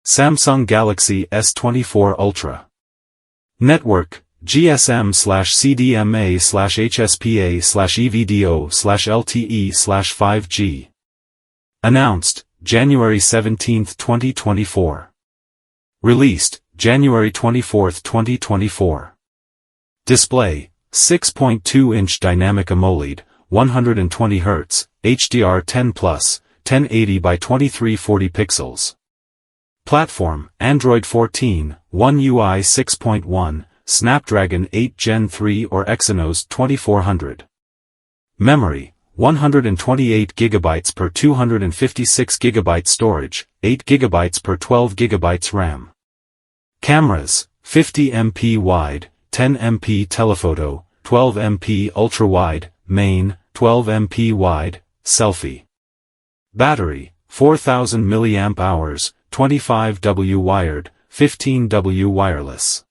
Samsung Galaxy S24 Ultra. Network, GSM/CDMA/HSPA/EVDO/LTE/5G. Announced, January 17, 2024. Released, January 24, 2024. Display, 6.2-inch Dynamic AMOLED, 120 Hz, HDR10+, 1080 by 2340 pixels. Platform, Android 14, One UI 6.1, Snapdragon 8 Gen 3 or Exynos 2400. Memory, 128 GB per 256 GB storage, 8 GB per 12 GB RAM. Cameras, 50 MP wide, 10 MP telephoto, 12 MP ultra-wide, main, 12 MP wide, selfie. Battery, 4000 mAh, 25W wired, 15W wireless.